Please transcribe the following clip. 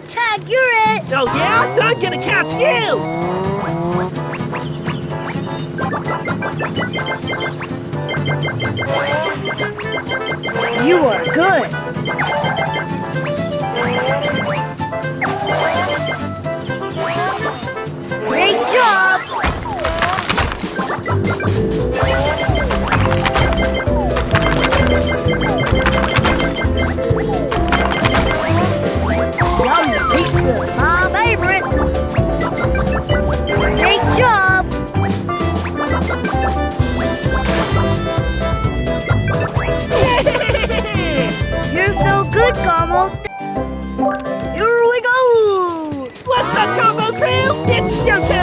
Tag, you're it! Oh yeah? I'm gonna catch you! You are good! Great job! Yum pizza, my favorite! Great job! You're so good, Como! Here we go! What's up, Combo Crew? It's showtime!